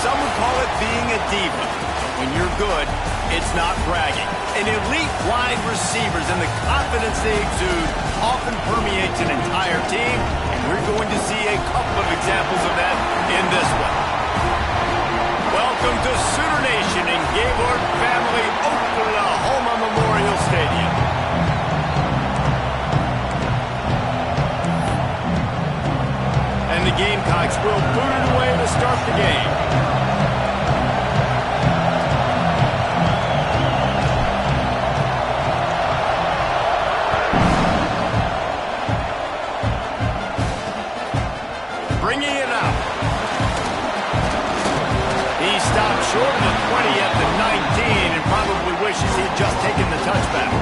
some would call it being a diva. When you're good, it's not bragging. And elite wide receivers and the confidence they exude often permeates an entire team, and we're going to see a couple of examples of that in this one. Welcome to Sooner Nation in Gaylord Family Oklahoma Memorial Stadium. And the Gamecocks will boot it away to start the game. Bringing it out. He stopped short of the 20 at the 19 and probably wishes he'd just taken the touchback.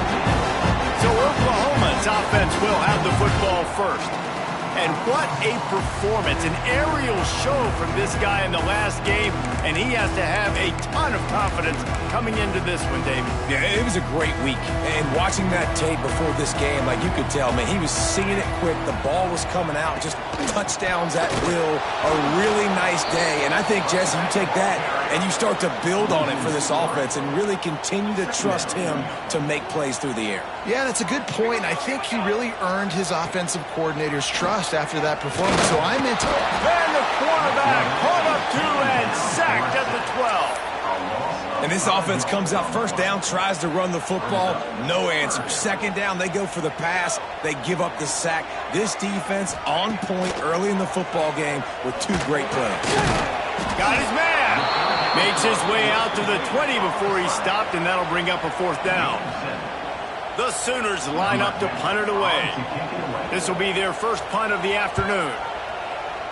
So Oklahoma's offense will have the football first. And what a performance, an aerial show from this guy in the last game, and he has to have a ton of confidence coming into this one, David. Yeah, it was a great week, and watching that tape before this game, like you could tell, man, he was singing it quick, the ball was coming out, just touchdowns at will, a really nice day, and I think, Jesse, you take that and you start to build on it for this offense and really continue to trust him to make plays through the air. Yeah, that's a good point. I think he really earned his offensive coordinator's trust after that performance, so I'm into it. And the quarterback caught up to and sacked at the 12. And this offense comes out first down, tries to run the football, no answer. Second down, they go for the pass, they give up the sack. This defense on point early in the football game with two great plays. Got his man. Makes his way out to the 20 before he stopped, and that'll bring up a fourth down. The Sooners line up to punt it away. This will be their first punt of the afternoon.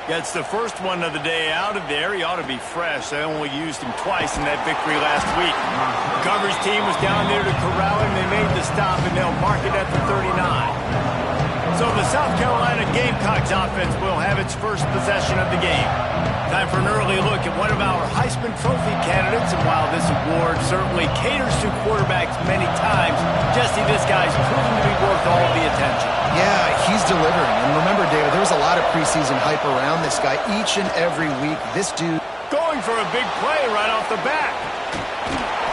Gets the first one of the day out of there. He ought to be fresh. They only used him twice in that victory last week. The coverage team was down there to corral him. They made the stop, and they'll mark it at the 39. So the South Carolina Gamecocks offense will have its first possession of the game. Time for an early look at one of our Heisman Trophy candidates, and while this award certainly caters to quarterbacks many times, Jesse, this guy's proven to be worth all the attention. Yeah, he's delivering. And remember, David, there was a lot of preseason hype around this guy each and every week. This dude going for a big play right off the bat.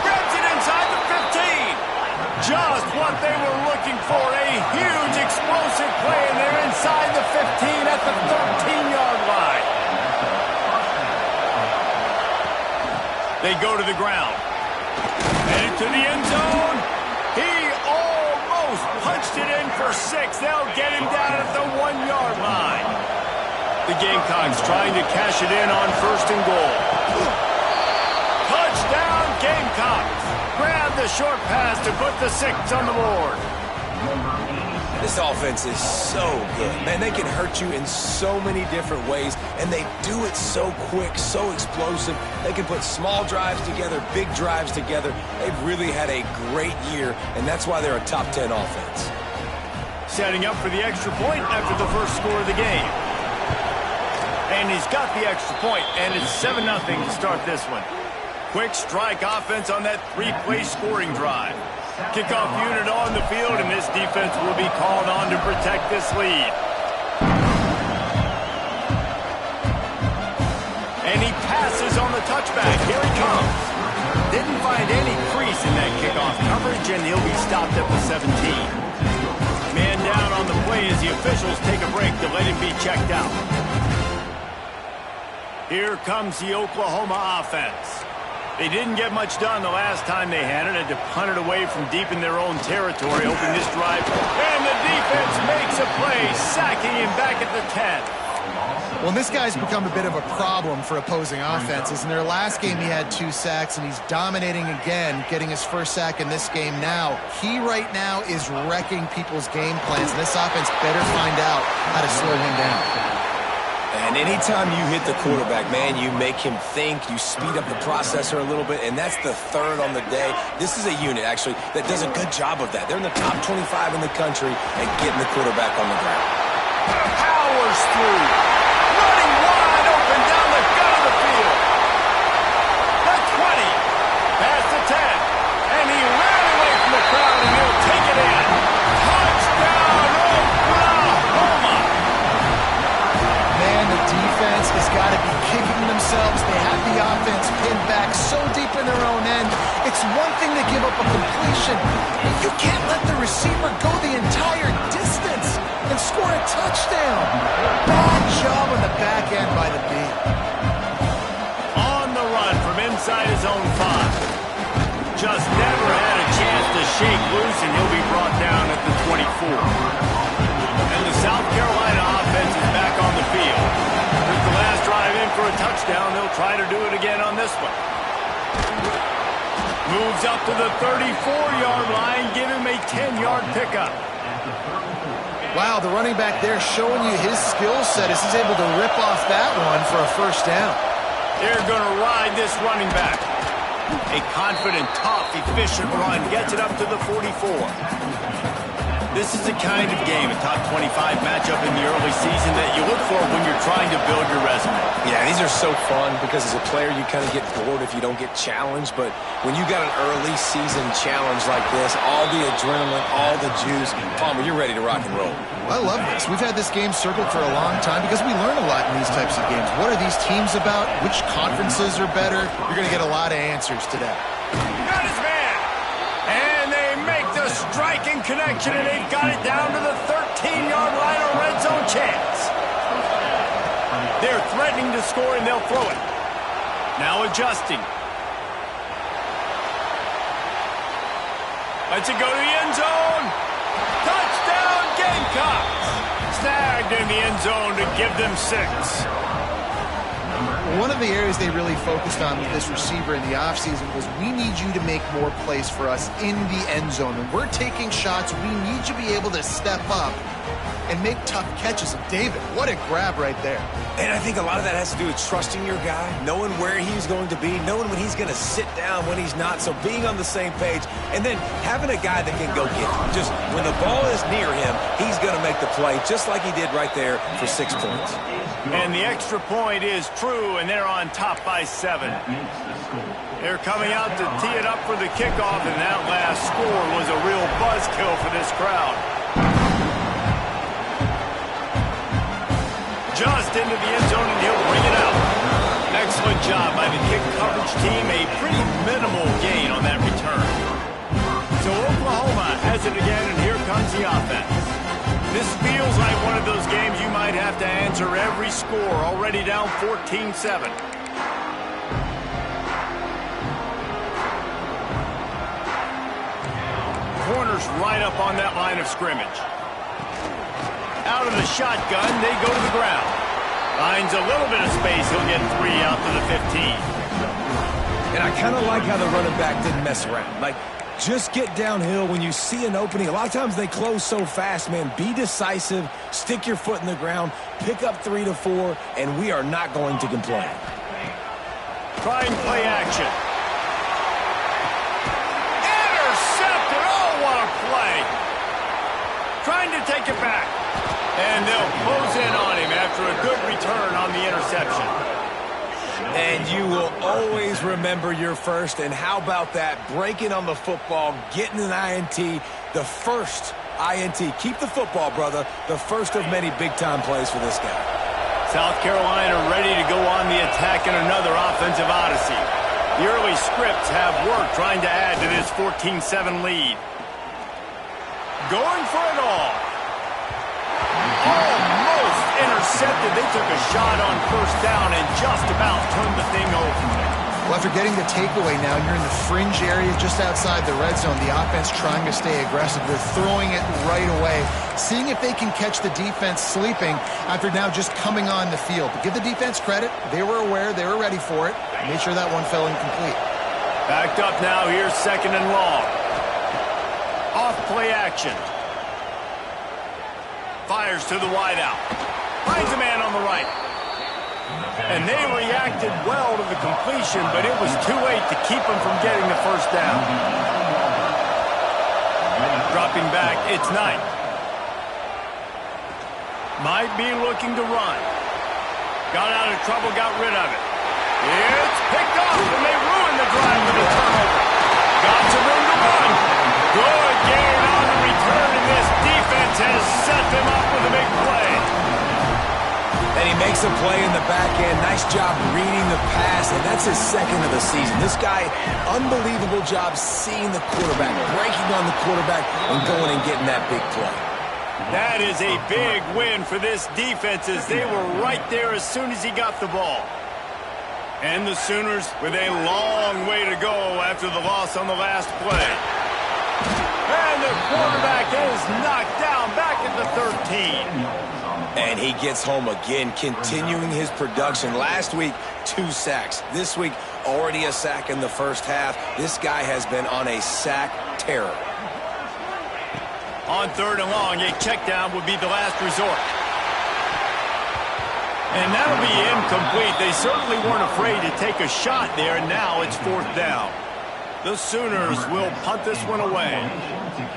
Grabs it inside the 15. Just what they were looking for, a huge explosive play, and they're inside the 15 at the 13-yard line. They go to the ground. Headed to the end zone. He almost punched it in for 6. They'll get him down at the 1-yard line. The Gamecocks trying to cash it in on first and goal. Touchdown Gamecocks. Grab the short pass to put the 6 on the board. This offense is so good. Man, they can hurt you in so many different ways, and they do it so quick, so explosive. They can put small drives together, big drives together. They've really had a great year, and that's why they're a top 10 offense. Setting up for the extra point after the first score of the game. And he's got the extra point, and it's 7-0 to start this one. Quick strike offense on that 3-play scoring drive. Kickoff unit on the field, and this defense will be called on to protect this lead. And he passes on the touchback. Here he comes. Didn't find any crease in that kickoff coverage, and he'll be stopped at the 17. Man down on the play as the officials take a break to let him be checked out. Here comes the Oklahoma offense. They didn't get much done the last time they had it, to punt it away from deep in their own territory, hoping this drive. And the defense makes a play, sacking him back at the 10. Well, this guy's become a bit of a problem for opposing offenses. In their last game, he had 2 sacks, and he's dominating again, getting his first sack in this game now. He right now is wrecking people's game plans, and this offense better find out how to slow him down. And anytime you hit the quarterback, man, you make him think, you speed up the processor a little bit, and that's the third on the day. This is a unit, actually, that does a good job of that. They're in the top 25 in the country at getting the quarterback on the ground. Powers through. Running wide open down the gut of the field. The 20. Past the 10. And he ran away from the crowd, and he'll take it in. Touchdown, Oklahoma. Man, the defense has got to be kicking themselves themselves. They have the offense pinned back so deep in their own end. It's one thing to give up a completion. You can't let the receiver go the entire distance and score a touchdown. Bad job on the back end by the B. On the run from inside his own 5. Just never had a chance to shake loose, and he'll be brought down at the 24. And the South Carolina offense is back on the field. With the last drive in for a touchdown, they'll try to do it again on this one. Moves up to the 34-yard line, give him a 10-yard pickup. Wow, the running back there showing you his skill set as he's able to rip off that one for a first down. They're going to ride this running back. A confident, tough, efficient run gets it up to the 44. This is the kind of game, a top 25 matchup in the early season that you look for when you're trying to build your resume. Yeah, these are so fun because as a player you kind of get bored if you don't get challenged, but when you got an early season challenge like this, all the adrenaline, all the juice, Palmer, you're ready to rock and roll. I love this. We've had this game circled for a long time because we learn a lot in these types of games. What are these teams about? Which conferences are better? You're going to get a lot of answers today. Got his man. And they make the striking connection, and they've got it down to the 13-yard line, a red zone chance. They're threatening to score, and they'll throw it. Now adjusting. Lets it go to the end zone. Touchdown, Gamecocks. Snagged in the end zone to give them 6. One of the areas they really focused on with this receiver in the offseason was we need you to make more plays for us in the end zone. When we're taking shots, we need you to be able to step up and make tough catches. And David, what a grab right there. And I think a lot of that has to do with trusting your guy, knowing where he's going to be, knowing when he's going to sit down, when he's not, so being on the same page, and then having a guy that can go get him. Just when the ball is near him, he's going to make the play, just like he did right there for 6 points. And the extra point is true, and they're on top by 7. They're coming out to tee it up for the kickoff, and that last score was a real buzzkill for this crowd. Just into the end zone, and he'll bring it out. Excellent job by the kick coverage team. A pretty minimal gain on that return. So Oklahoma has it again, and here comes the offense. This feels like one of those games you might have to answer every score, already down 14-7. Corners right up on that line of scrimmage. Out of the shotgun, they go to the ground. Finds a little bit of space. He'll get 3 out to the 15. And I kind of like how the running back didn't mess around. Like, just get downhill when you see an opening. A lot of times they close so fast, man. Be decisive, stick your foot in the ground, pick up 3 to 4, and we are not going to complain. Try and play action. Intercepted. Oh, what a play. Trying to take it back. And they'll close in on him after a good return on the interception. And you will always remember your first. And how about that? Breaking on the football, getting an INT, the first INT. Keep the football, brother. The first of many big-time plays for this guy. South Carolina ready to go on the attack in another offensive odyssey. The early scripts have worked trying to add to this 14-7 lead. Going for it all. Almost intercepted. They took a shot on first down and just about turned the thing over. Well, after getting the takeaway now, you're in the fringe area just outside the red zone. The offense trying to stay aggressive. They're throwing it right away, seeing if they can catch the defense sleeping after now just coming on the field. But give the defense credit. They were aware. They were ready for it. Made sure that one fell incomplete. Backed up now. Here's 2nd and long. Off play action. Fires to the wideout. Finds a man on the right. And they reacted well to the completion, but it was too late to keep them from getting the first down. Dropping back, it's Knight. Might be looking to run. Got out of trouble, got rid of it. It's picked off, and they ruined the drive with a turnover. Got some room to run. Good gain on the return, and this defense has set them up with a big play. And he makes Makes a play in the back end. Nice job reading the pass, and that's his second of the season. This guy, unbelievable job seeing the quarterback, breaking on the quarterback, and going and getting that big play. That is a big win for this defense as they were right there as soon as he got the ball. And the Sooners with a long way to go after the loss on the last play. And the quarterback is knocked down back at the 13. And he gets home again, continuing his production. Last week, 2 sacks. This week, already a sack in the first half. This guy has been on a sack terror. On 3rd and long, a check down would be the last resort. And that'll be incomplete. They certainly weren't afraid to take a shot there, and now it's 4th down. The Sooners will punt this one away.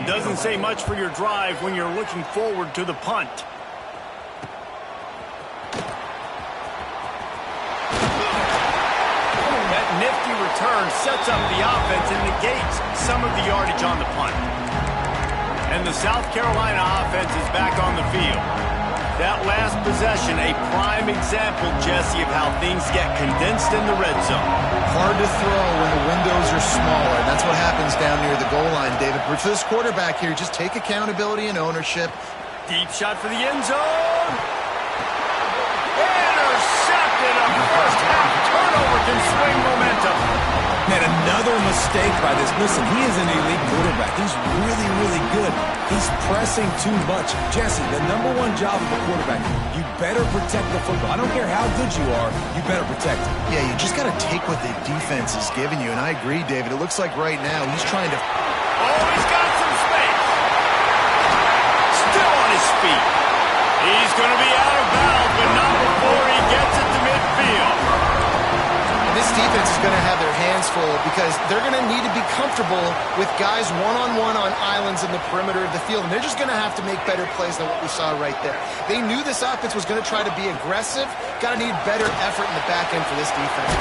Doesn't say much for your drive when you're looking forward to the punt. That nifty return sets up the offense and negates some of the yardage on the punt. And the South Carolina offense is back on the field. That last possession, a prime example, Jesse, of how things get condensed in the red zone. Hard to throw when the windows are smaller. That's what happens down near the goal line, David. But for this quarterback here, just take accountability and ownership. Deep shot for the end zone. Intercepted. A first half turnover can swing momentum. And another mistake by this. Listen, he is an elite quarterback. He's really, really good. He's pressing too much. Jesse, the #1 job of a quarterback, you better protect the football. I don't care how good you are, you better protect it. Yeah, you just got to take what the defense is giving you. And I agree, David. It looks like right now he's trying to... Oh, he's got some space. Still on his feet. He's going to be out of bounds, but not before he gets it to midfield. This defense is going to have their hands full because they're going to need to be comfortable with guys one-on-one on islands in the perimeter of the field, and they're just going to have to make better plays than what we saw right there. They knew this offense was going to try to be aggressive. Got to need better effort in the back end for this defense.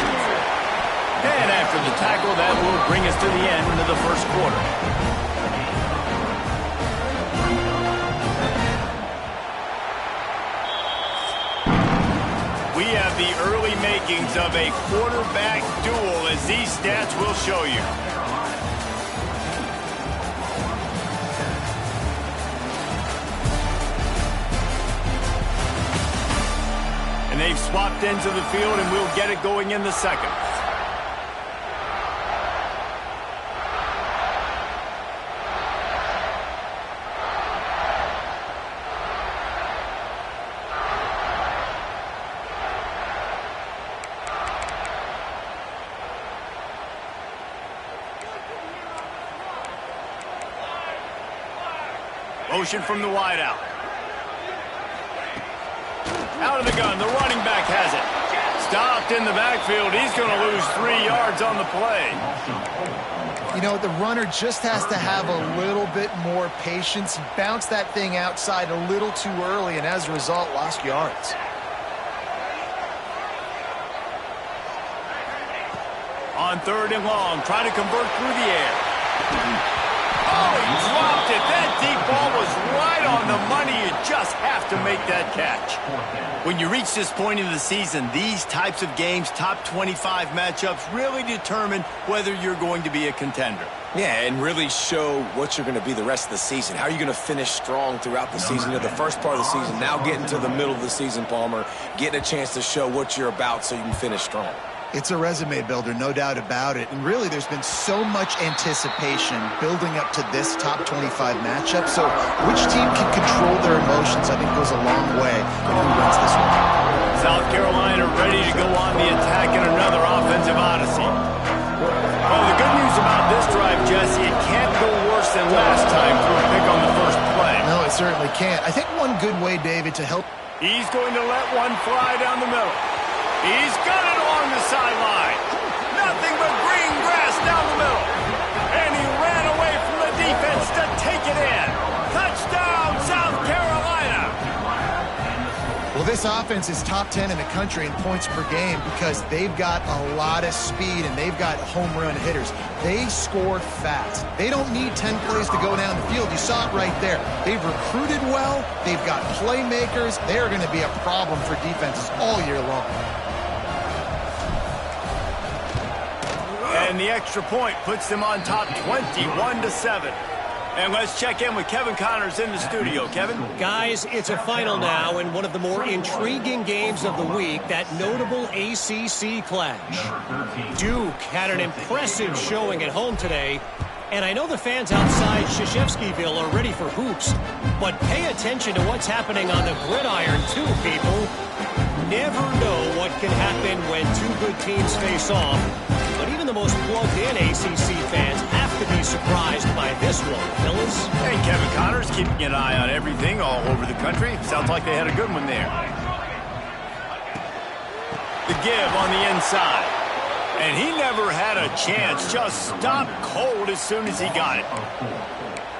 And after the tackle, that will bring us to the end of the first quarter. We have the early makings of a quarterback duel, as these stats will show you. And they've swapped ends of the field, and we'll get it going in the second. Motion from the wideout. Out of the gun, the running back has it. Stopped in the backfield. He's going to lose 3 yards on the play. You know, the runner just has to have a little bit more patience. He bounced that thing outside a little too early, and as a result, lost yards. On 3rd and long, trying to convert through the air. Oh, he dropped it. That deep ball was right on the money. You just have to make that catch. When you reach this point in the season, these types of games, top 25 matchups, really determine whether you're going to be a contender. Yeah, and really show what you're going to be the rest of the season. How are you going to finish strong throughout the season? You know, the first part of the season, now getting to the middle of the season, Palmer, getting a chance to show what you're about so you can finish strong. It's a resume builder, no doubt about it. And really, there's been so much anticipation building up to this top 25 matchup. So which team can control their emotions, I think, goes a long way in who wins this one. South Carolina ready to go on the attack in another offensive odyssey. Well, the good news about this drive, Jesse, it can't go worse than last time through a pick on the first play. No, it certainly can't. I think one good way, David, to help... He's going to let one fly down the middle. He's got it along the sideline. Nothing but green grass down the middle. And he ran away from the defense to take it in. Touchdown, South Carolina. Well, this This offense is top 10 in the country in points per game because they've got a lot of speed and they've got home run hitters. They score fast. They don't need 10 plays to go down the field. You saw it right there. They've recruited well. They've got playmakers. They are going to be a problem for defenses all year long. And the extra point puts them on top 21-7. And let's check in with Kevin Connors in the studio. Kevin? Guys, it's a final now in one of the more intriguing games of the week, that notable ACC clash. Duke had an impressive showing at home today, and I know the fans outside Krzyzewskiville are ready for hoops, but pay attention to what's happening on the gridiron too, people. Never know what can happen when two good teams face off, but even the most plugged-in ACC fans have to be surprised by this one, fellas. Hey, Kevin Connors keeping an eye on everything all over the country. Sounds like they had a good one there. The give on the inside. And he never had a chance. Just stopped cold as soon as he got it.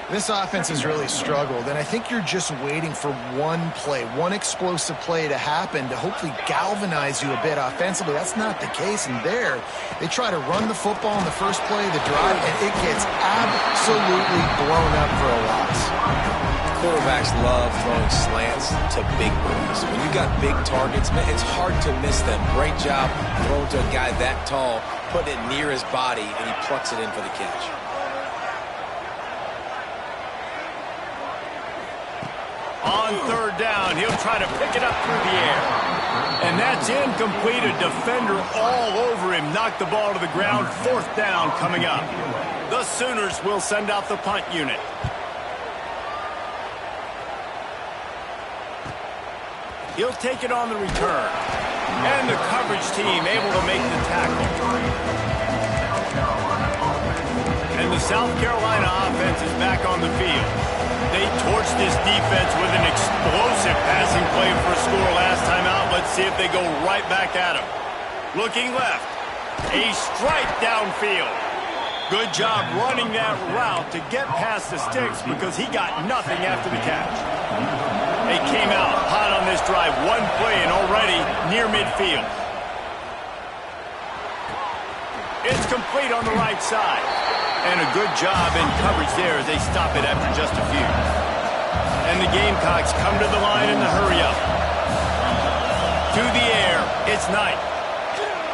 This offense has really struggled, and I think you're just waiting for one play, one explosive play to happen to hopefully galvanize you a bit offensively. That's not the case, and there, they try to run the football in the first play of the drive, and it gets absolutely blown up for a loss. Quarterbacks love throwing slants to big boys. When you got big targets, man, it's hard to miss them. Great job throwing to a guy that tall, putting it near his body, and he plucks it in for the catch. On third down, he'll try to pick it up through the air. And that's incomplete. A defender all over him. Knocked the ball to the ground. Fourth down coming up. The Sooners will send out the punt unit. He'll take it on the return. And the coverage team able to make the tackle. And the South Carolina offense is back on the field. They torched this defense with an explosive passing play for a score last time out. Let's see if they go right back at him. Looking left. A strike downfield. Good job running that route to get past the sticks because he got nothing after the catch. They came out hot on this drive. One play and already near midfield. It's complete on the right side. And a good job in coverage there as they stop it after just a few. And the Gamecocks come to the line in the hurry-up. To the air, it's Knight.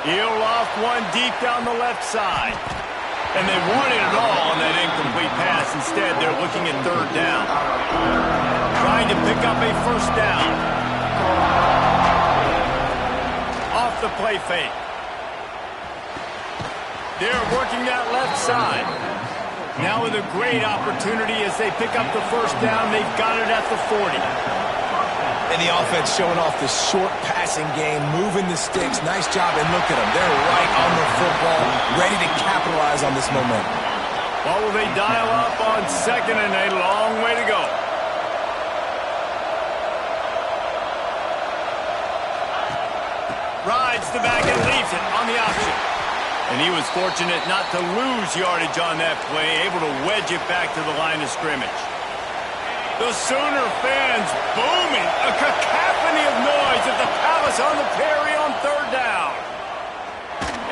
He'll loft one deep down the left side. And they wanted it all on that incomplete pass. Instead, they're looking at third down. Trying to pick up a first down. Off the play fake. They're working that left side. Now with a great opportunity as they pick up the first down. They've got it at the 40. And the offense showing off the short passing game, moving the sticks. Nice job, and look at them. They're right on the football, ready to capitalize on this momentum. Well, will they dial up on second and a long way to go? Rides the back and leaves it on the option. And he was fortunate not to lose yardage on that play, able to wedge it back to the line of scrimmage. The Sooner fans booming, a cacophony of noise at the Palace on the Prairie on third down.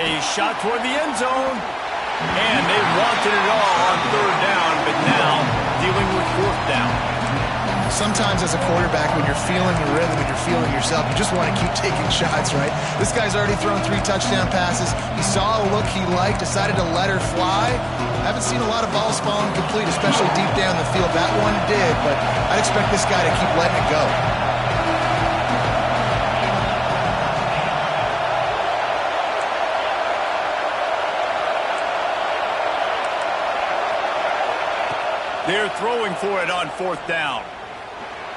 A shot toward the end zone, and they wanted it all on third down, but now dealing with fourth down. Sometimes as a quarterback, when you're feeling the rhythm and you're feeling yourself, you just want to keep taking shots, right? This guy's already thrown 3 touchdown passes. He saw a look he liked, decided to let her fly. Haven't seen a lot of balls falling complete, especially deep down the field. That one did, but I'd expect this guy to keep letting it go. They're throwing for it on fourth down.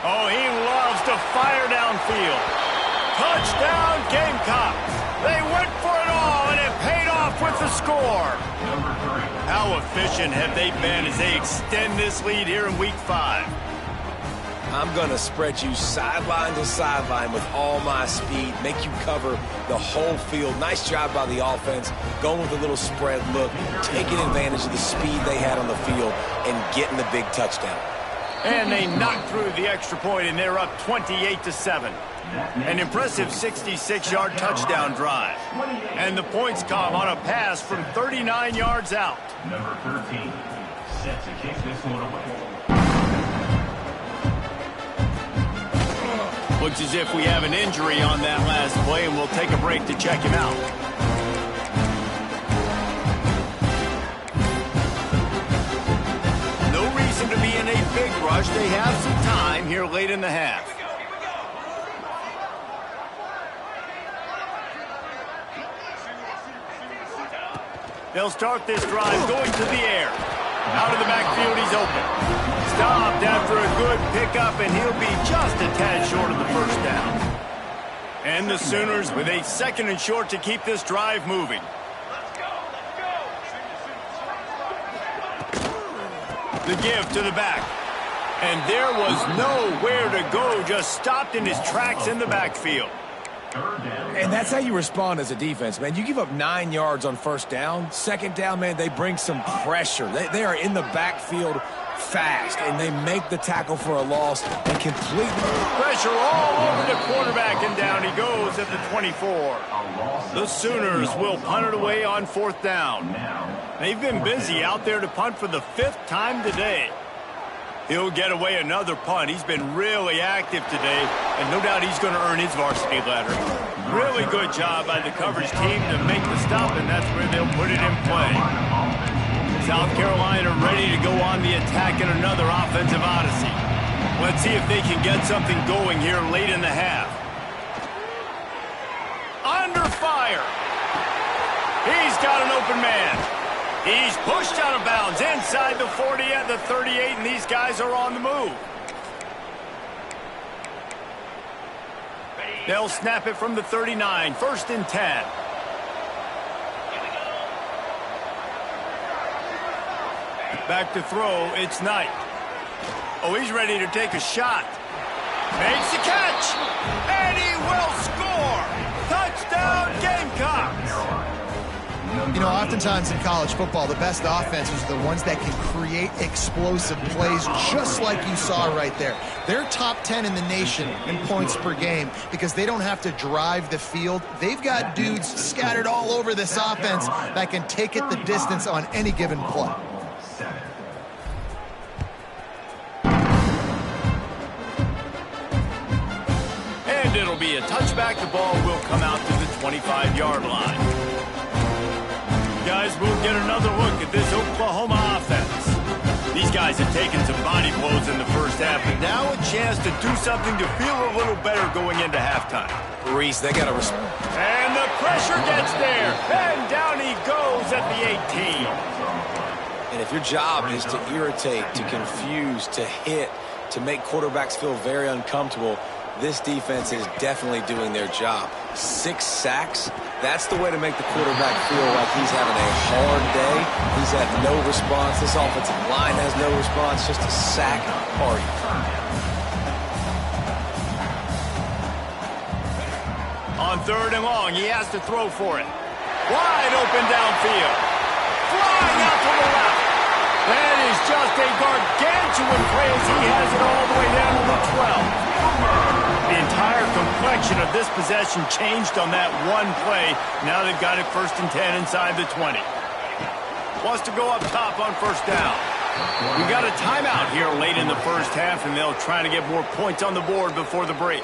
Oh, he loves to fire downfield. Touchdown, Gamecocks. They went for it all, and it paid off with the score. How efficient have they been as they extend this lead here in Week 5? I'm going to spread you sideline to sideline with all my speed, make you cover the whole field. Nice job by the offense, going with a little spread look, taking advantage of the speed they had on the field, and getting the big touchdown. And they knock through the extra point, and they're up 28-7. An impressive 66-yard touchdown drive. And the points come on a pass from 39 yards out. Number 13, set to kick this one away. Looks as if we have an injury on that last play, and we'll take a break to check him out. No reason to be in a big rush. They have some time here late in the half. They'll start this drive going to the air. Out of the backfield, he's open. Stopped after a good pickup, and he'll be just a tad short of the first down. And the Sooners with a 2nd and short to keep this drive moving. The give to the back. And there was nowhere to go, just stopped in his tracks in the backfield. And that's how you respond as a defense, man. You give up 9 yards on first down. 2nd down, man, they bring some pressure. They are in the backfield fast, and they make the tackle for a loss and completely... Pressure all over the quarterback, and down he goes at the 24. The Sooners will punt it away on 4th down. They've been busy out there to punt for the 5th time today. He'll get away another punt. He's been really active today, and no doubt he's going to earn his varsity letter. Really good job by the coverage team to make the stop, and that's where they'll put it in play. South Carolina ready to go on the attack in another offensive odyssey. Let's see if they can get something going here late in the half. Under fire. He's got an open man. He's pushed out of bounds inside the 40 at the 38, and these guys are on the move. They'll snap it from the 39, 1st and 10. Back to throw, it's Knight. Oh, he's ready to take a shot. Makes the catch, and he will score. Touchdown, Gamecocks. You know, oftentimes in college football, the best offenses are the ones that can create explosive plays, just like you saw right there. They're top 10 in the nation in points per game because they don't have to drive the field. They've got dudes scattered all over this offense that can take it the distance on any given play. And it'll be a touchback. The ball will come out to the 25-yard line. Guys, we'll get another look at this Oklahoma offense. These guys have taken some body blows in the first half, but now a chance to do something to feel a little better going into halftime. Reese, they got to... And the pressure gets there, and down he goes at the 18. And if your job is to irritate, to confuse, to hit, to make quarterbacks feel very uncomfortable, this defense is definitely doing their job. 6 sacks, that's the way to make the quarterback feel like he's having a hard day. He's had no response. This offensive line has no response, just a sack party. On 3rd and long, he has to throw for it. Wide open downfield. Flying out to the left. That is just a gargantuan play as he has it all the way down to the 12. The entire complexion of this possession changed on that one play. Now they've got it 1st and 10 inside the 20. Wants to go up top on 1st down. We got a timeout here late in the first half, and they'll try to get more points on the board before the break.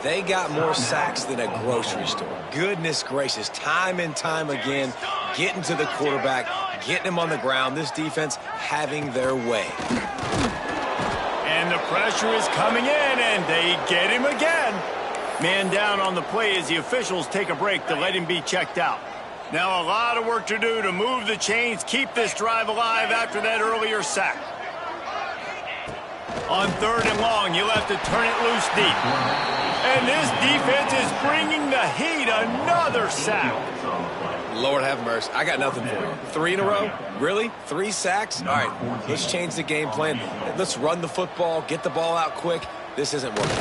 They got more sacks than a grocery store. Goodness gracious, time and time again, getting to the quarterback, getting him on the ground. This defense having their way. And the pressure is coming in, and they get him again. Man down on the play as the officials take a break to let him be checked out. Now a lot of work to do to move the chains, keep this drive alive after that earlier sack. On 3rd and long, you'll have to turn it loose deep. And this defense is bringing the heat. Another sack. Lord have mercy. I got nothing for you. 3 in a row? Really? 3 sacks? All right, let's change the game plan. Let's run the football, get the ball out quick. This isn't working.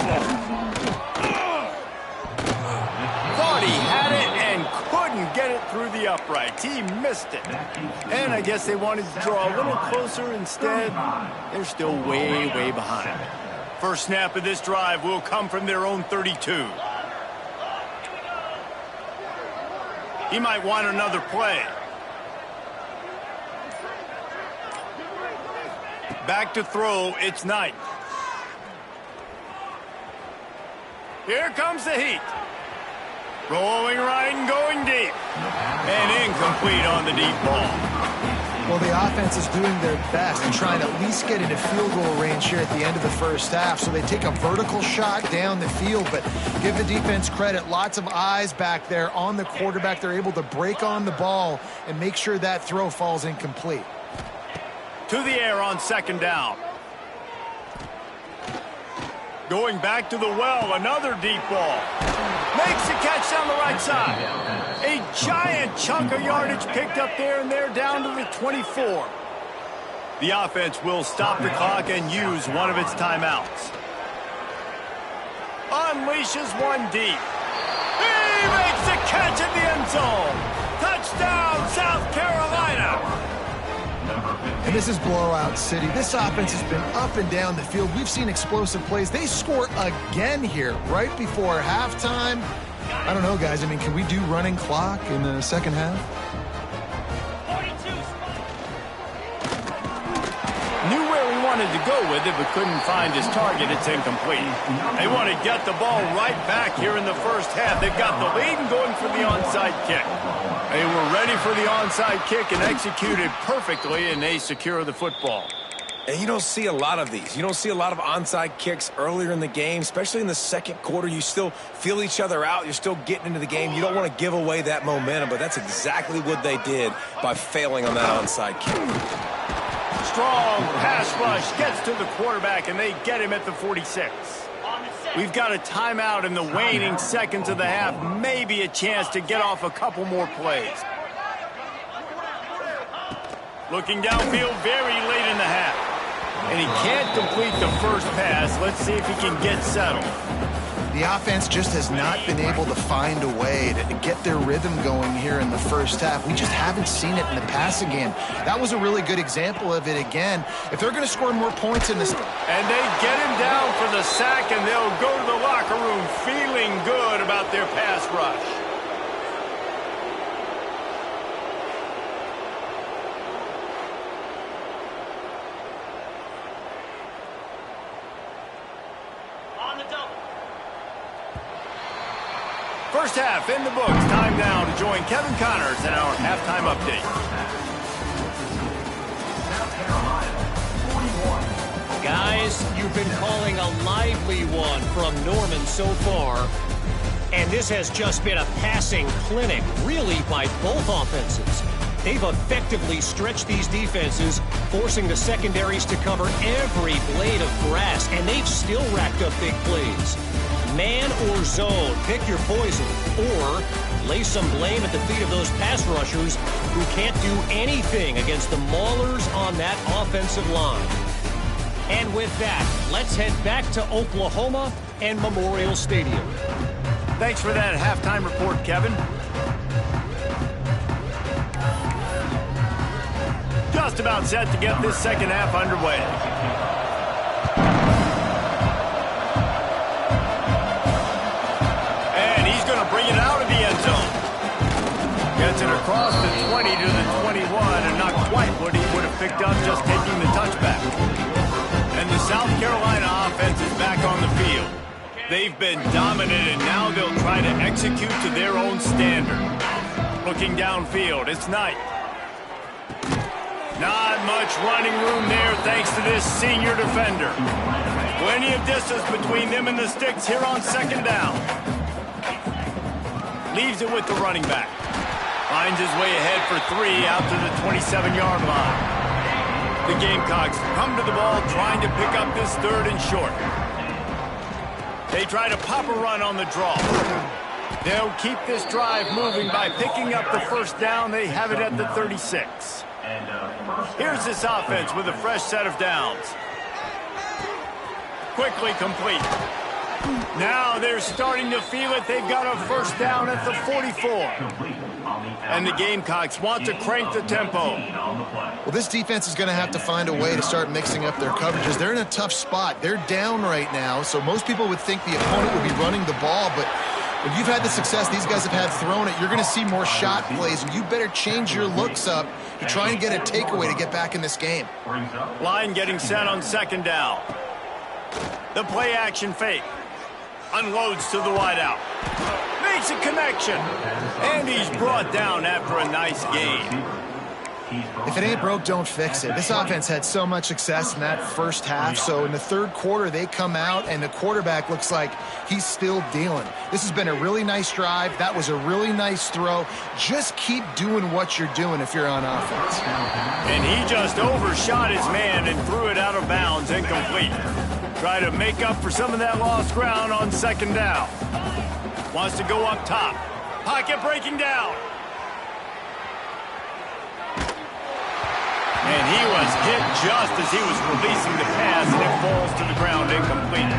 Thought he had it and couldn't get get it through the uprights. He missed it. And I guess they wanted to draw a little closer. Instead, they're still way, way behind. First snap of this drive will come from their own 32. He might want another play. Back to throw, it's Knight. Here comes the heat. Rolling right and going deep. And incomplete on the deep ball. Well, the offense is doing their best and trying to at least get into field goal range here at the end of the first half. So they take a vertical shot down the field, but give the defense credit. Lots of eyes back there on the quarterback. They're able to break on the ball and make sure that throw falls incomplete. To the air on second down. Going back to the well, another deep ball. Makes the catch down the right side. A giant chunk of yardage picked up there, and they're down to the 24. The offense will stop the clock and use one of its timeouts. Unleashes one deep. He makes the catch in the end zone. Touchdown, South Carolina. And this is blowout city. This offense has been up and down the field. We've seen explosive plays. They score again here right before halftime. I don't know, guys. I mean, can we do running clock in the second half? Knew where he wanted to go with it, but couldn't find his target. It's incomplete. They want to get the ball right back here in the first half. They've got the lead and going for the onside kick. They were ready for the onside kick and executed perfectly, and they secure the football. And you don't see a lot of these. You don't see a lot of onside kicks earlier in the game, especially in the second quarter. You still feel each other out. You're still getting into the game. You don't want to give away that momentum, but that's exactly what they did by failing on that onside kick. Strong pass rush gets to the quarterback, and they get him at the 46. We've got a timeout in the waning seconds of the half. Maybe a chance to get off a couple more plays. Looking downfield very late in the half. And he can't complete the first pass. Let's see if he can get settled. The offense just has not been able to find a way to get their rhythm going here in the first half. We just haven't seen it in the passing game. That was a really good example of it again. If they're going to score more points in this... And they get him down for the sack, and they'll go to the locker room feeling good about their pass rush. First half in the books. Time now to join Kevin Connors in our halftime update. Guys, you've been calling a lively one from Norman so far. And this has just been a passing clinic, really, by both offenses. They've effectively stretched these defenses, forcing the secondaries to cover every blade of grass, and they've still racked up big plays. Man or zone, pick your poison, or lay some blame at the feet of those pass rushers who can't do anything against the maulers on that offensive line. And with that, let's head back to Oklahoma and Memorial Stadium. Thanks for that halftime report, Kevin. Just about set to get this second half underway. Bring it out of the end zone. Gets it across the 20 to the 21, and not quite what he would have picked up just taking the touchback. And the South Carolina offense is back on the field. They've been dominant, and now they'll try to execute to their own standard. Looking downfield, it's Knight. Not much running room there thanks to this senior defender. Plenty of distance between them and the sticks here on second down. Leaves it with the running back. Finds his way ahead for 3 out to the 27-yard line. The Gamecocks come to the ball trying to pick up this third and short. They try to pop a run on the draw. They'll keep this drive moving by picking up the first down. They have it at the 36. Here's this offense with a fresh set of downs. Quickly complete. Now they're starting to feel it. They've got a first down at the 44. And the Gamecocks want to crank the tempo. Well, this defense is going to have to find a way to start mixing up their coverages. They're in a tough spot. They're down right now, so most people would think the opponent would be running the ball, but if you've had the success these guys have had throwing it, you're going to see more shot plays, and you better change your looks up to try and get a takeaway to get back in this game. Line getting set on second down. The play action fake. Unloads to the wideout. Makes a connection. And he's brought down after a nice gain. If it ain't broke, don't fix it. This offense had so much success in that first half, so in the third quarter they come out and the quarterback looks like he's still dealing. This has been a really nice drive. That was a really nice throw. Just keep doing what you're doing if you're on offense. And he just overshot his man and threw it out of bounds, incomplete. Try to make up for some of that lost ground on second down. Wants to go up top. Pocket breaking down. And he was hit just as he was releasing the pass, and it falls to the ground incomplete.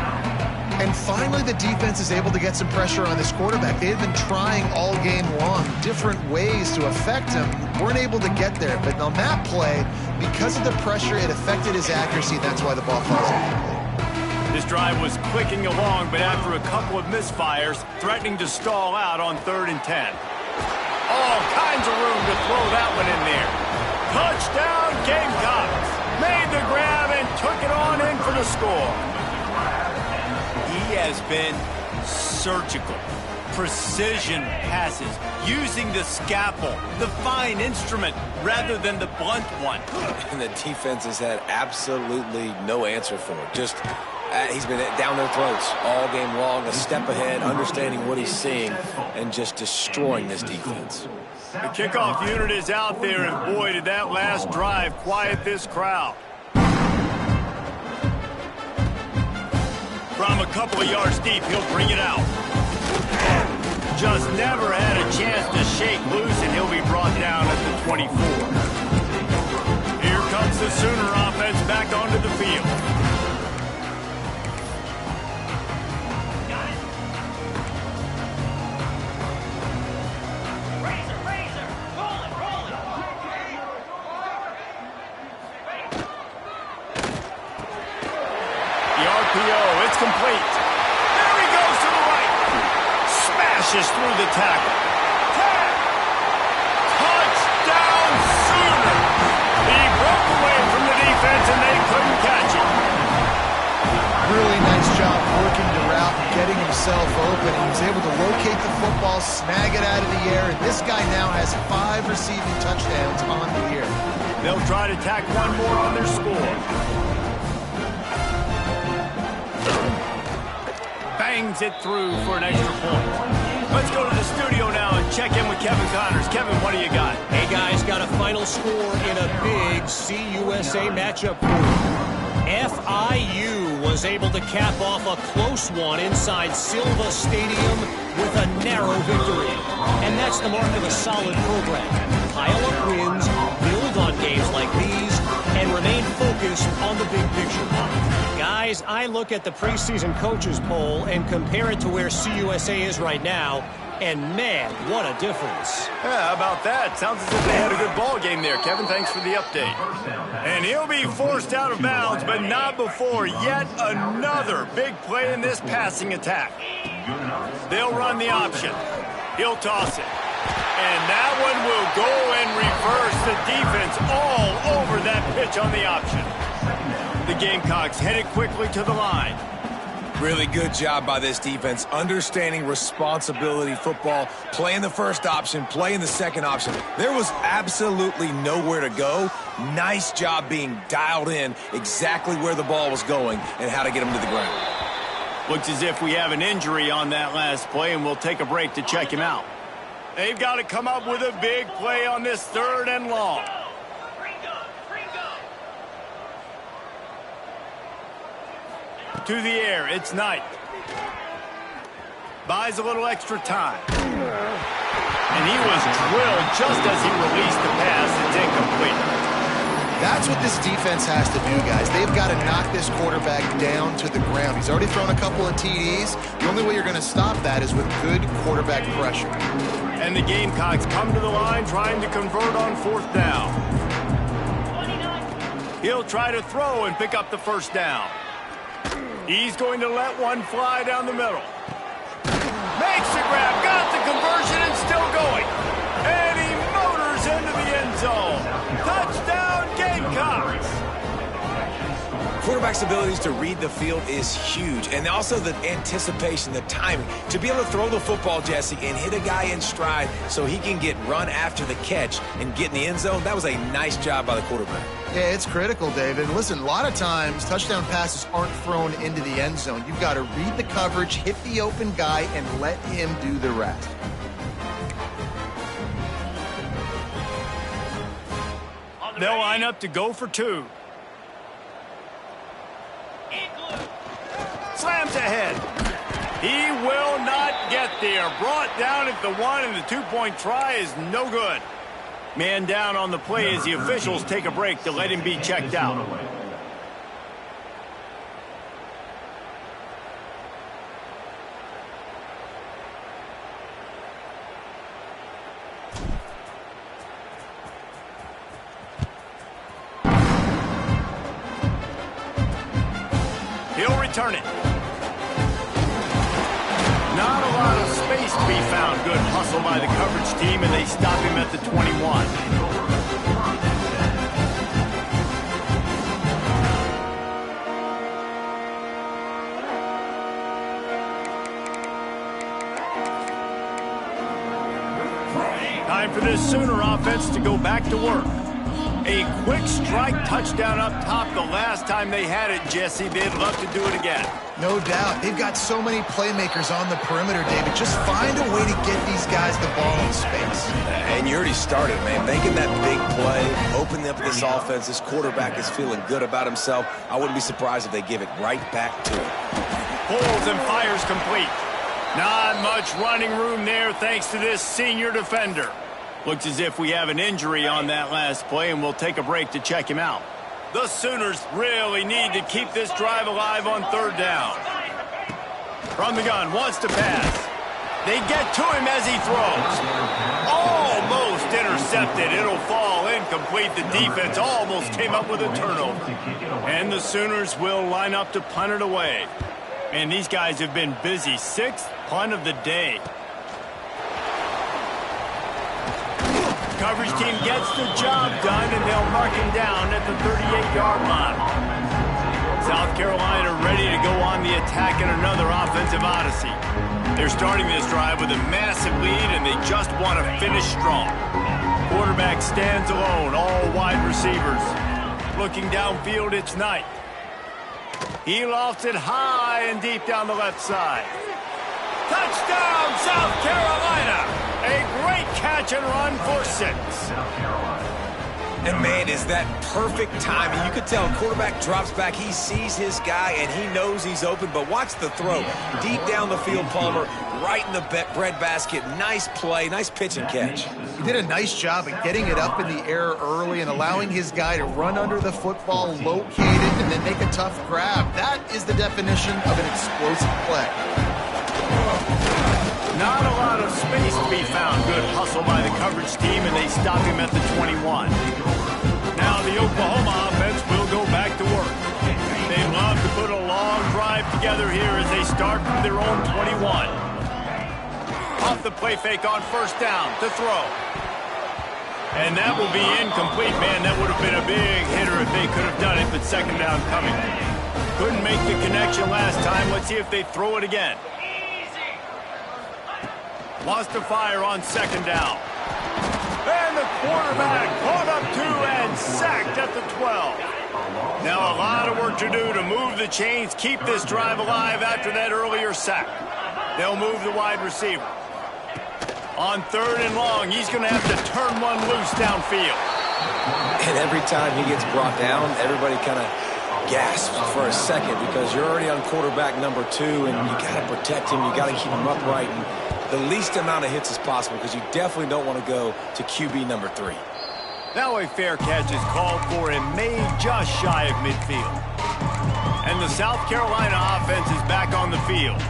And finally, the defense is able to get some pressure on this quarterback. They had been trying all game long different ways to affect him. Weren't able to get there. But on that play, because of the pressure, it affected his accuracy. That's why the ball falls incomplete. This drive was clicking along, but after a couple of misfires, threatening to stall out on 3rd and 10. All kinds of room to throw that one in there. Touchdown, Gamecocks. Made the grab and took it on in for the score. He has been surgical. Precision passes, using the scalpel, the fine instrument, rather than the blunt one. And the defense has had absolutely no answer for it. Just, he's been down their throats all game long, a step ahead, understanding what he's seeing, and just destroying this defense. The kickoff unit is out there, and boy, did that last drive quiet this crowd. From a couple of yards deep, he'll bring it out. Just never had a chance to shake loose, and he'll be brought down at the 24. Here comes the Sooner offense back onto the field. It's complete. There he goes to the right. Smashes through the tackle. Touchdown, Sooner. He broke away from the defense and they couldn't catch him. Really nice job working the route and getting himself open. He was able to locate the football, snag it out of the air, and this guy now has 5 receiving touchdowns on the year. They'll try to tack one more on their score. Bangs it through for an extra point. Let's go to the studio now and check in with Kevin Connors. Kevin, what do you got? Hey, guys, got a final score in a big CUSA matchup for you. FIU was able to cap off a close one inside Silva Stadium with a narrow victory. And that's the mark of a solid program. Pile up wins, build on games like these, and remain focused on the big picture. Guys, I look at the preseason coaches poll and compare it to where CUSA is right now, and man, what a difference. Yeah, how about that? Sounds as if they had a good ball game there. Kevin, thanks for the update. And he'll be forced out of bounds, but not before yet another big play in this passing attack. They'll run the option. He'll toss it. And that one will go and reverse the defense all over that pitch on the option. The Gamecocks headed quickly to the line. Really good job by this defense, understanding responsibility football, playing the first option, playing the second option. There was absolutely nowhere to go. Nice job being dialed in exactly where the ball was going and how to get him to the ground. Looks as if we have an injury on that last play, and we'll take a break to check him out. They've got to come up with a big play on this 3rd and long. To the air, it's Knight. Buys a little extra time. And he was drilled just as he released the pass. It's incomplete. That's what this defense has to do, guys. They've got to knock this quarterback down to the ground. He's already thrown a couple of TDs. The only way you're going to stop that is with good quarterback pressure. And the Gamecocks come to the line trying to convert on 4th down. He'll try to throw and pick up the first down. He's going to let one fly down the middle. Makes the grab, got the conversion, and still going. And he motors into the end zone. Touchdown, Gamecocks! Quarterback's abilities to read the field is huge, and also the anticipation, the timing. To be able to throw the football, Jesse, and hit a guy in stride so he can get run after the catch and get in the end zone, that was a nice job by the quarterback. Yeah, it's critical, David. Listen, a lot of times touchdown passes aren't thrown into the end zone. You've got to read the coverage, hit the open guy, and let him do the rest. They'll line up to go for 2. Slams ahead. He will not get there. Brought down at the 1, and the 2-point try is no good. Man down on the play as the officials take a break to let him be checked out. He'll return it. Not a lot of space to be found. Good hustle by the coverage team, and they stop him at the 21. Time for this Sooner offense to go back to work. A quick strike touchdown up top the last time they had it, Jesse. They'd love to do it again. No doubt. They've got so many playmakers on the perimeter, David. Just find a way to get these guys the ball in space. And you already started, man. Making that big play, opening up this offense. This quarterback is feeling good about himself. I wouldn't be surprised if they give it right back to him. Pulls and fires complete. Not much running room there thanks to this senior defender. Looks as if we have an injury on that last play, and we'll take a break to check him out. The Sooners really need to keep this drive alive on 3rd down. From the gun, wants to pass. They get to him as he throws. Almost intercepted. It'll fall incomplete. The defense almost came up with a turnover. And the Sooners will line up to punt it away. And these guys have been busy. 6th punt of the day. Coverage team gets the job done, and they'll mark him down at the 38-yard line. South Carolina ready to go on the attack in another offensive odyssey. They're starting this drive with a massive lead, and they just want to finish strong. Quarterback stands alone, all wide receivers. Looking downfield, it's Knight. He lofts it high and deep down the left side. Touchdown, South Carolina! A great catch and run for 6. And, man, is that perfect timing. You could tell quarterback drops back. He sees his guy, and he knows he's open. But watch the throw. Deep down the field, Palmer, right in the bread basket. Nice play, nice pitch and catch. He did a nice job of getting it up in the air early and allowing his guy to run under the football, locate it, and then make a tough grab. That is the definition of an explosive play. Not a lot of space to be found. Good hustle by the coverage team, and they stop him at the 21. Now the Oklahoma offense will go back to work. They love to put a long drive together here as they start from their own 21. Off the play fake on 1st down to throw. And that will be incomplete. Man, that would have been a big hitter if they could have done it, but 2nd down coming. Couldn't make the connection last time. Let's see if they throw it again. Wants to fire on 2nd down. And the quarterback caught up 2 and sacked at the 12. Now a lot of work to do to move the chains, keep this drive alive after that earlier sack. They'll move the wide receiver. On 3rd and long, he's going to have to turn one loose downfield. And every time he gets brought down, everybody kind of gasps for a second because you're already on quarterback number 2, and you got to protect him. You got to keep him upright. And the least amount of hits as possible because you definitely don't want to go to QB number 3. Now a fair catch is called for and made just shy of midfield. And the South Carolina offense is back on the field.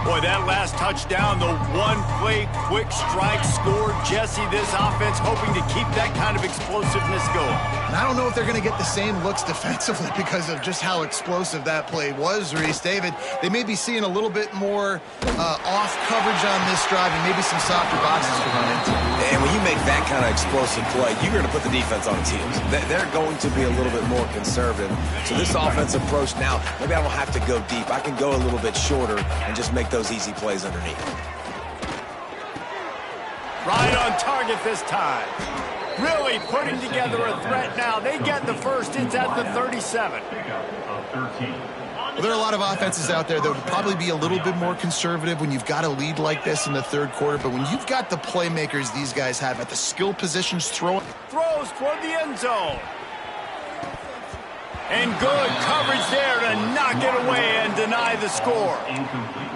Boy, that last touchdown, the one-play quick strike score. Jesse, this offense hoping to keep that kind of explosiveness going. And I don't know if they're going to get the same looks defensively because of just how explosive that play was, Reese. David, they may be seeing a little bit more off coverage on this drive and maybe some softer boxes to run into. And when you make that kind of explosive play, you're going to put the defense on its heels. They're going to be a little bit more conservative. So this offensive approach now, maybe I don't have to go deep. I can go a little bit shorter and just make those easy plays underneath. Right on target this time. Really putting together a threat now. They get the first. It's at the 37. Well, there are a lot of offenses out there that would probably be a little bit more conservative when you've got a lead like this in the third quarter. But when you've got the playmakers these guys have at the skill positions, throws toward the end zone. And good coverage there to knock it away and deny the score.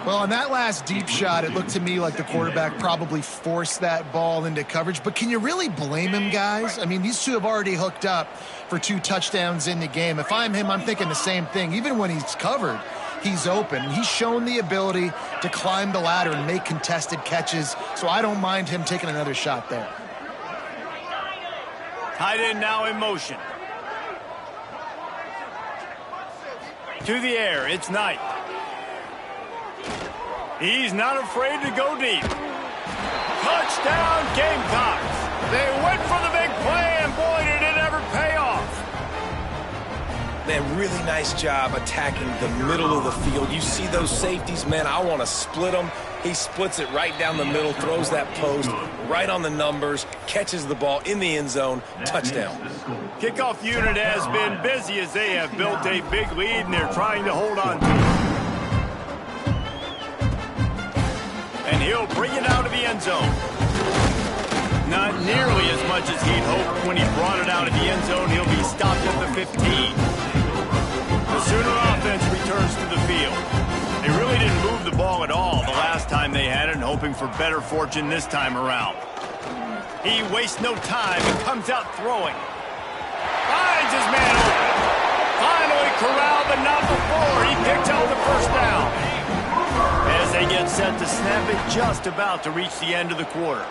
Well, on that last deep shot, it looked to me like the quarterback probably forced that ball into coverage. But can you really blame him, guys? I mean, these two have already hooked up for 2 touchdowns in the game. If I'm him, I'm thinking the same thing. Even when he's covered, he's open. He's shown the ability to climb the ladder and make contested catches. So I don't mind him taking another shot there. Tight end now in motion. To the air, it's Knight. He's not afraid to go deep. Touchdown, Gamecocks. They went for the big play, and boy, did it ever pay off. Man, really nice job attacking the middle of the field. You see those safeties, man, I want to split them. He splits it right down the middle, throws that post right on the numbers, catches the ball in the end zone, touchdown. Kickoff unit has been busy as they have built a big lead, and they're trying to hold on to it. And he'll bring it out of the end zone. Not nearly as much as he'd hoped when he brought it out of the end zone. He'll be stopped at the 15. The Sooner offense returns to the field. They really didn't move the ball at all the last time they had it, and hoping for better fortune this time around. He wastes no time and comes out throwing. Finds his man open. Finally corralled, but not before. He picks up the first down. As they get set to snap it, just about to reach the end of the quarter.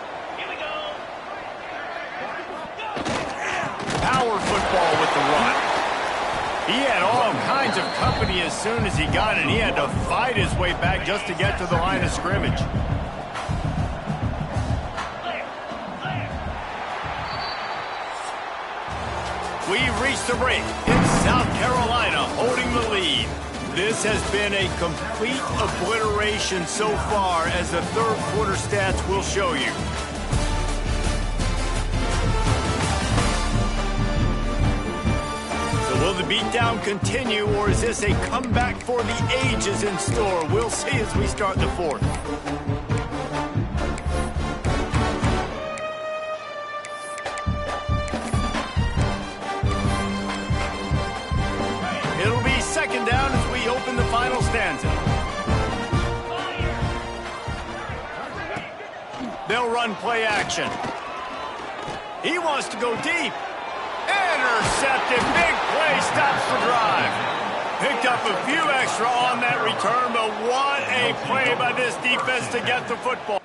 Power football with the run. He had all kinds of company as soon as he got it. He had to fight his way back just to get to the line of scrimmage. We've reached the break. It's South Carolina holding the lead. This has been a complete obliteration so far, as the third quarter stats will show you. Will the beatdown continue, or is this a comeback for the ages in store? We'll see as we start the fourth. It'll be second down as we open the final stanza. They'll run play action. He wants to go deep. Intercepted. Big play stops the drive. Picked up a few extra on that return, but what a play by this defense to get the football.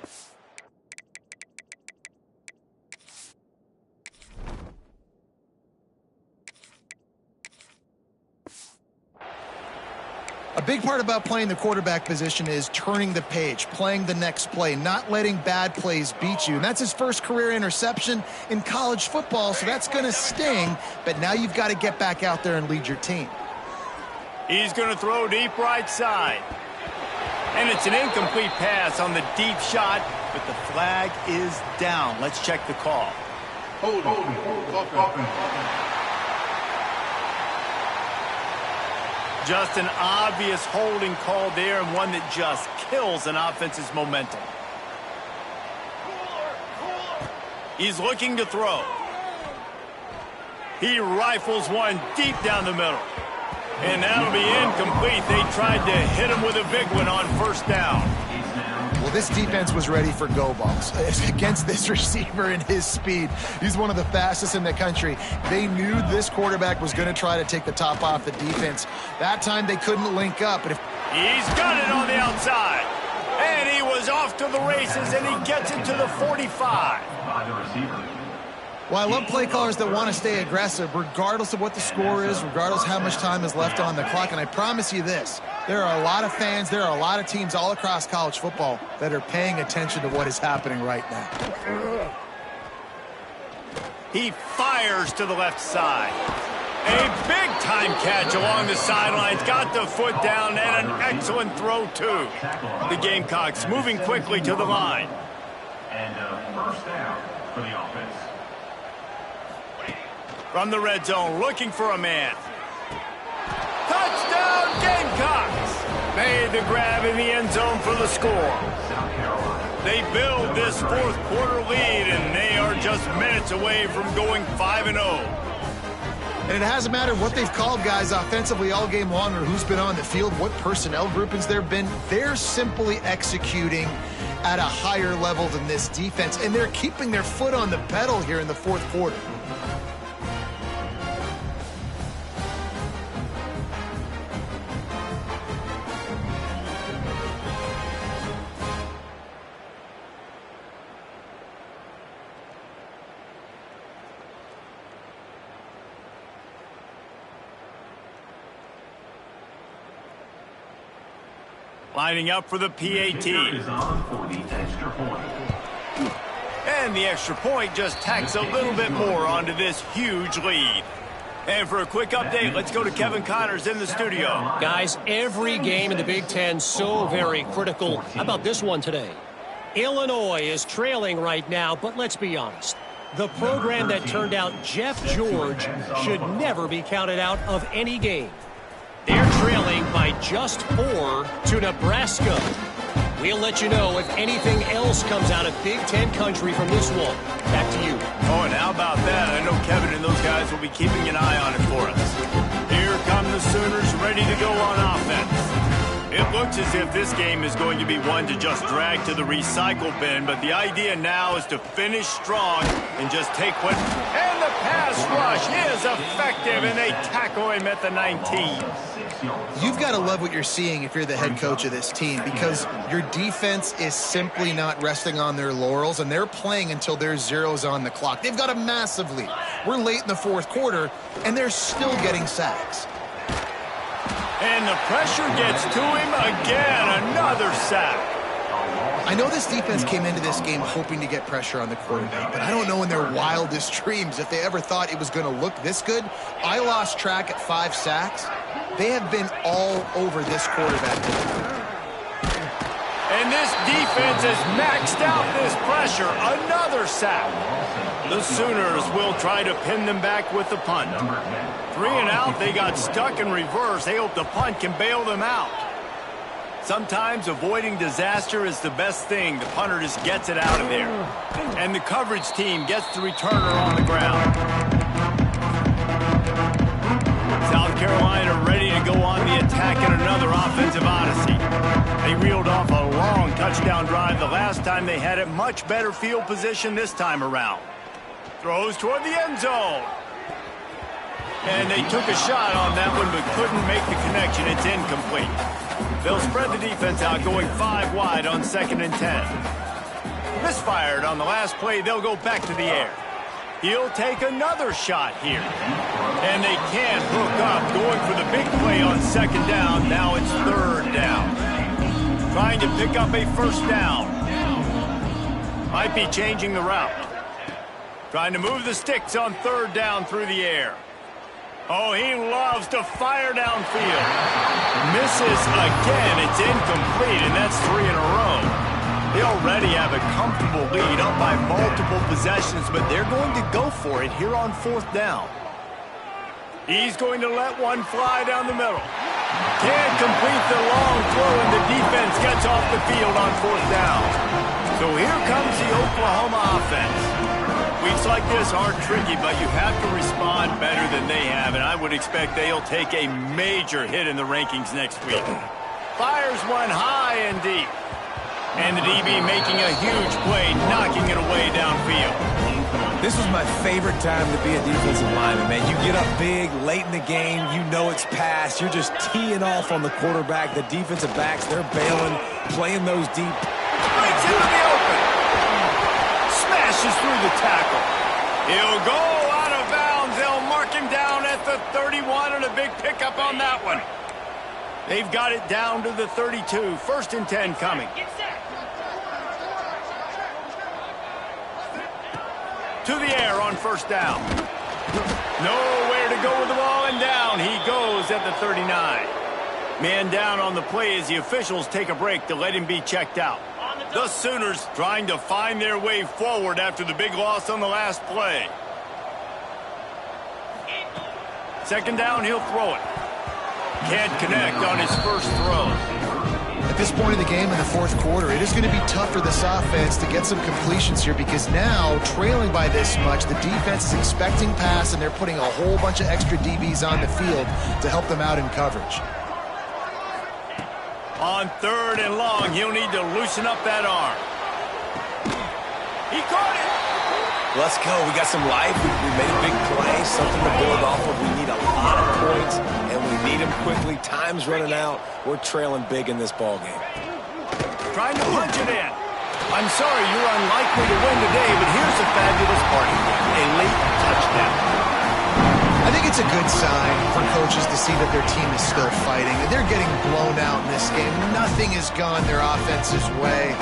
A big part about playing the quarterback position is turning the page, playing the next play, not letting bad plays beat you. And that's his first career interception in college football, so that's going to sting. But now you've got to get back out there and lead your team. He's going to throw deep right side. And it's an incomplete pass on the deep shot, but the flag is down. Let's check the call. Hold on. Just an obvious holding call there, and one that just kills an offense's momentum. He's looking to throw. He rifles one deep down the middle. And that'll be incomplete. They tried to hit him with a big one on first down. Well, this defense was ready for go balls against this receiver and his speed. He's one of the fastest in the country. They knew this quarterback was going to try to take the top off the defense. That time they couldn't link up. But he's got it on the outside. And he was off to the races, and he gets it to the 45. Well, I love play callers that want to stay aggressive, regardless of what the score is, regardless how much time is left on the clock. And I promise you this, there are a lot of fans, there are a lot of teams all across college football that are paying attention to what is happening right now. He fires to the left side. A big-time catch along the sidelines. Got the foot down and an excellent throw, too. The Gamecocks moving quickly to the line. And first down for the offense. From the red zone, looking for a man. Touchdown, Gamecocks! Made the grab in the end zone for the score. They build this fourth quarter lead, and they are just minutes away from going 5-0. And it hasn't mattered what they've called guys offensively all game long or who's been on the field, what personnel groupings there have been. They're simply executing at a higher level than this defense, and they're keeping their foot on the pedal here in the fourth quarter. Lining up for the PAT. And the extra point just tacks a little bit more onto this huge lead. And for a quick update, let's go to Kevin Connors in the studio. Guys, every game in the Big Ten so very critical. How about this one today? Illinois is trailing right now, but let's be honest. The program that turned out Jeff George should never be counted out of any game. They're trailing by just 4 to Nebraska. We'll let you know if anything else comes out of Big Ten country from this one. Back to you. Oh, and how about that? I know Kevin and those guys will be keeping an eye on it for us. Here come the Sooners ready to go on offense. It looks as if this game is going to be one to just drag to the recycle bin, but the idea now is to finish strong and just take what... And the pass rush is effective, and they tackle him at the 19. You've got to love what you're seeing if you're the head coach of this team, because your defense is simply not resting on their laurels, and they're playing until there's zeros on the clock. They've got a massive lead. We're late in the fourth quarter, and they're still getting sacks. And the pressure gets to him again. Another sack. I know this defense came into this game hoping to get pressure on the quarterback, but I don't know in their wildest dreams if they ever thought it was going to look this good. I lost track at 5 sacks. They have been all over this quarterback. And this defense has maxed out this pressure. Another sack. The Sooners will try to pin them back with the punt. 3 and out, they got stuck in reverse. They hope the punt can bail them out. Sometimes avoiding disaster is the best thing. The punter just gets it out of there. And the coverage team gets the returner on the ground. South Carolina ready to go on the attack in another offensive odyssey. They reeled off a long touchdown drive the last time they had it. Much better field position this time around. Throws toward the end zone. And they took a shot on that one but couldn't make the connection. It's incomplete. They'll spread the defense out, going 5 wide on 2nd and 10. Misfired on the last play. They'll go back to the air. He'll take another shot here. And they can't hook up. Going for the big play on 2nd down. Now it's 3rd down. Trying to pick up a 1st down. Might be changing the route. Trying to move the sticks on 3rd down through the air. Oh, he loves to fire downfield. Misses again. It's incomplete, and that's 3 in a row. They already have a comfortable lead, up by multiple possessions, but they're going to go for it here on 4th down. He's going to let one fly down the middle. Can't complete the long throw, and the defense gets off the field on 4th down. So here comes the Oklahoma offense. Weeks like this are tricky, but you have to respond better than they have, and I would expect they'll take a major hit in the rankings next week. Fires one high and deep. And the DB making a huge play, knocking it away downfield. This was my favorite time to be a defensive lineman, man. You get up big, late in the game, you know it's past. You're just teeing off on the quarterback. The defensive backs, they're bailing, playing those deep. Breaks into the open. Smashes through the tackle. He'll go out of bounds. They'll mark him down at the 31 and a big pickup on that one. They've got it down to the 32. 1st and 10 coming. To the air on 1st down. Nowhere to go with the ball, and down he goes at the 39. Man down on the play as the officials take a break to let him be checked out. The Sooners trying to find their way forward after the big loss on the last play. 2nd down, he'll throw it. Can't connect on his first throw. At this point in the game in the 4th quarter, it is going to be tough for this offense to get some completions here because now, trailing by this much, the defense is expecting pass and they're putting a whole bunch of extra DBs on the field to help them out in coverage. On 3rd and long, he'll need to loosen up that arm. He caught it. Let's go. We got some life. We made a big play, something to build off of. We need a lot of points, and we need them quickly. Time's running out. We're trailing big in this ball game. Trying to punch it in. I'm sorry you're unlikely to win today, but here's a fabulous party. A late touchdown. I think it's a good sign for coaches to see that their team is still fighting. They're getting blown out in this game. Nothing has gone their offense's way.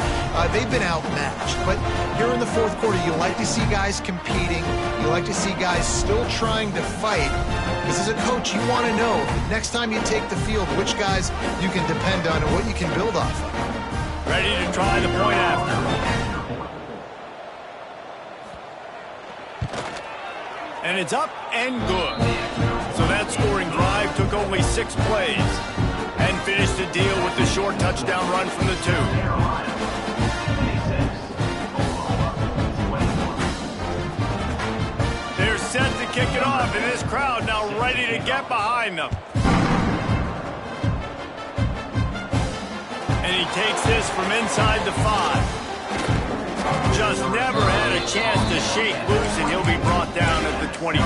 They've been outmatched. But here in the 4th quarter, you like to see guys competing. You like to see guys still trying to fight. Because as a coach, you want to know next time you take the field which guys you can depend on and what you can build off of. Ready to try the point after. And it's up and good. So that scoring drive took only 6 plays and finished the deal with the short touchdown run from the 2. They're set to kick it off, and this crowd now ready to get behind them. And he takes this from inside the 5. Just never had a chance to shake loose, and he'll be brought down at the 24.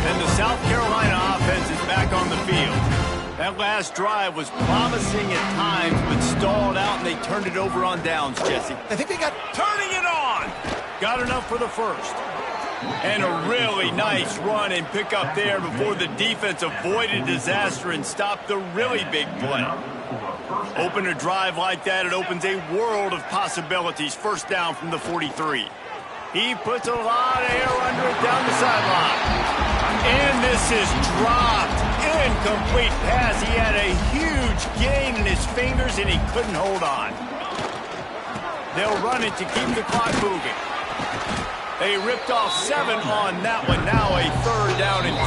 And the South Carolina offense is back on the field. That last drive was promising at times, but stalled out, and they turned it over on downs, Jesse. I think they got Turning it on! Got enough for the 1st. And a really nice run and pick up there before the defense avoided disaster and stopped the really big play. Open a drive like that, it opens a world of possibilities. 1st down from the 43. He puts a lot of air under it down the sideline. And this is dropped. Incomplete pass. He had a huge gain in his fingers, and he couldn't hold on. They'll run it to keep the clock moving. They ripped off 7 on that one. Now a 3rd down and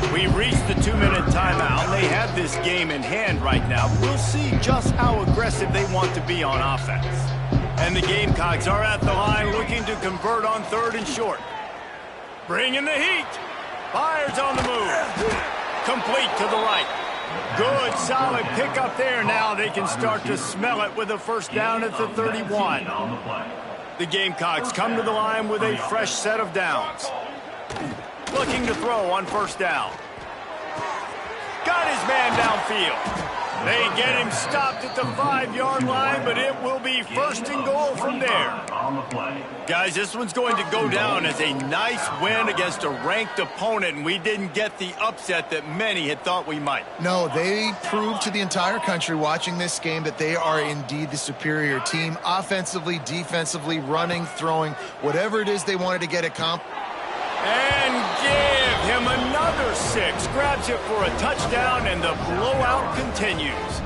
3. We reached the 2-minute timeout. They have this game in hand right now. We'll see just how aggressive they want to be on offense. And the Gamecocks are at the line looking to convert on 3rd and short. Bringing the heat. Fires on the move. Complete to the right. Good, solid pickup there. Now they can start to smell it with a 1st down at the 31. The Gamecocks come to the line with a fresh set of downs. Looking to throw on 1st down. Got his man downfield. They get him stopped at the 5-yard line, but it will be 1st and goal from there. Guys, this one's going to go down as a nice win against a ranked opponent, and we didn't get the upset that many had thought we might. No, they proved to the entire country watching this game that they are indeed the superior team. Offensively, defensively, running, throwing, whatever it is they wanted to get accomplished. And give him another 6. Grabs it for a touchdown, and the blowout continues.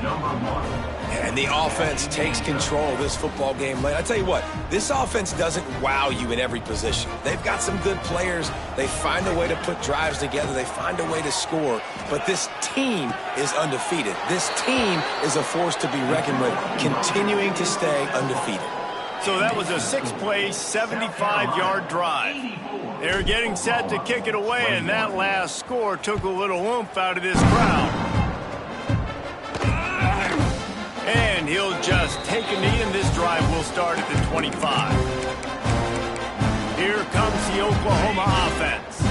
And the offense takes control of this football game late. I tell you what, this offense doesn't wow you in every position. They've got some good players. They find a way to put drives together. They find a way to score. But this team is undefeated. This team is a force to be reckoned with, continuing to stay undefeated. So that was a 6-play, 75-yard drive. They're getting set to kick it away, and that last score took a little oomph out of this crowd. And he'll just take a knee, and this drive will start at the 25. Here comes the Oklahoma offense.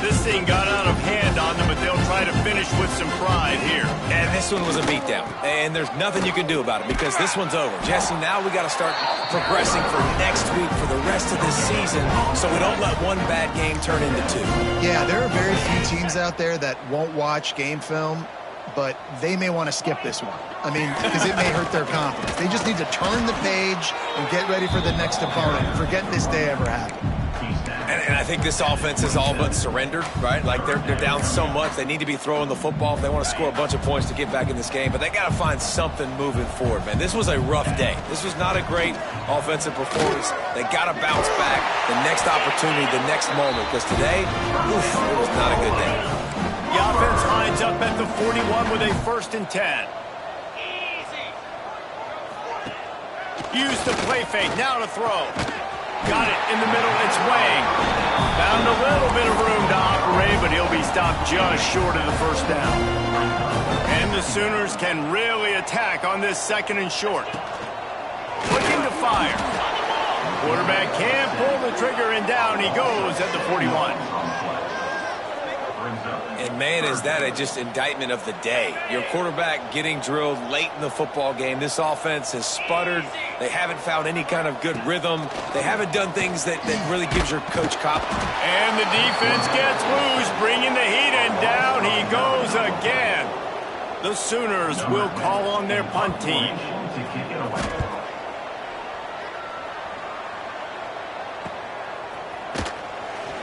This thing got out of hand on them, but they'll try to finish with some pride here. And this one was a beatdown. And there's nothing you can do about it because this one's over. Jesse, now we got to start progressing for next week for the rest of this season so we don't let one bad game turn into two. Yeah, there are very few teams out there that won't watch game film, but they may want to skip this one. I mean, because it may hurt their confidence. They just need to turn the page and get ready for the next opponent and forget this day ever happened. And I think this offense is all but surrendered, right? Like they're down so much. They need to be throwing the football if they want to score a bunch of points to get back in this game. But they got to find something moving forward, man. This was a rough day. This was not a great offensive performance. They got to bounce back the next opportunity, the next moment. Because today, oof, it was not a good day. The offense lines up at the 41 with a 1st and 10. Use the play fake. Now to throw. Got it in the middle. It's Wang. Found a little bit of room to operate, but he'll be stopped just short of the 1st down. And the Sooners can really attack on this 2nd and short. Looking to fire. Quarterback can't pull the trigger, and down he goes at the 41. And, man, is that a just indictment of the day. Your quarterback getting drilled late in the football game. This offense has sputtered. They haven't found any kind of good rhythm. They haven't done things that really gives your coach confidence. And the defense gets loose, bringing the heat, and down he goes again. The Sooners will call on their punt team.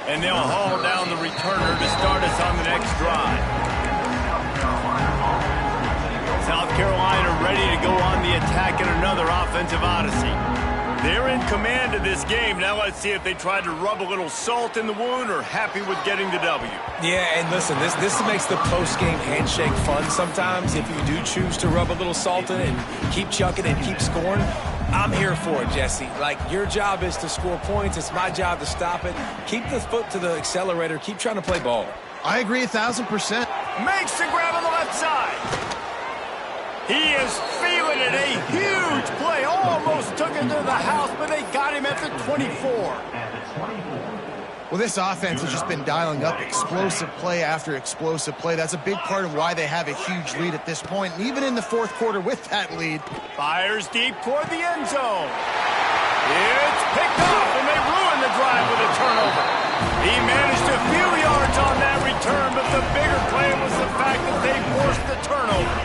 And they'll haul down the returner to start us on the next drive. South Carolina ready to go on the attack in another offensive odyssey. They're in command of this game. Now let's see if they try to rub a little salt in the wound or happy with getting the W. Yeah, and listen, this makes the post-game handshake fun sometimes if you do choose to rub a little salt in it and keep chucking and keep scoring. I'm here for it, Jesse. Like, your job is to score points. It's my job to stop it. Keep the foot to the accelerator. Keep trying to play ball. I agree 1,000%. Makes the grab on the left side. He is feeling it. A huge play. Almost took it to the house, but they got him at the 24. Well, this offense has just been dialing up explosive play after explosive play. That's a big part of why they have a huge lead at this point. And even in the 4th quarter with that lead. Fires deep toward the end zone. It's picked off, and they ruin the drive with a turnover. He managed a few yards on that return, but the bigger play was the fact that they forced the turnover.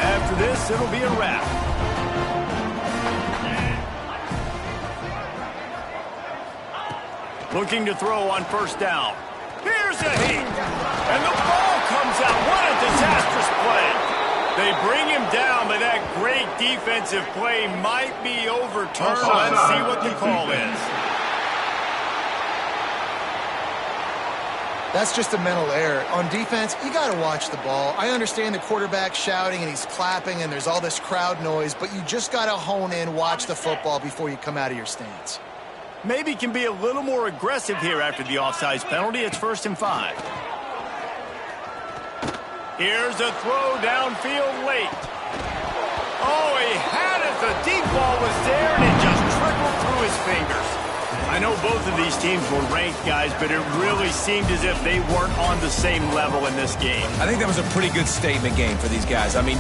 After this, it'll be a wrap. Looking to throw on 1st down. Here's a heat. And the ball comes out. What a disastrous play. They bring him down, but that great defensive play might be overturned. Let's see what the call is. That's just a mental error. On defense, you got to watch the ball. I understand the quarterback shouting and he's clapping and there's all this crowd noise, but you just got to hone in, watch the football before you come out of your stance. Maybe can be a little more aggressive here after the offsides penalty. It's 1st and 5. Here's a throw downfield late. Oh, he had it. The deep ball was there, and it just trickled through his fingers. I know both of these teams were ranked, guys, but it really seemed as if they weren't on the same level in this game. I think that was a pretty good statement game for these guys. I mean,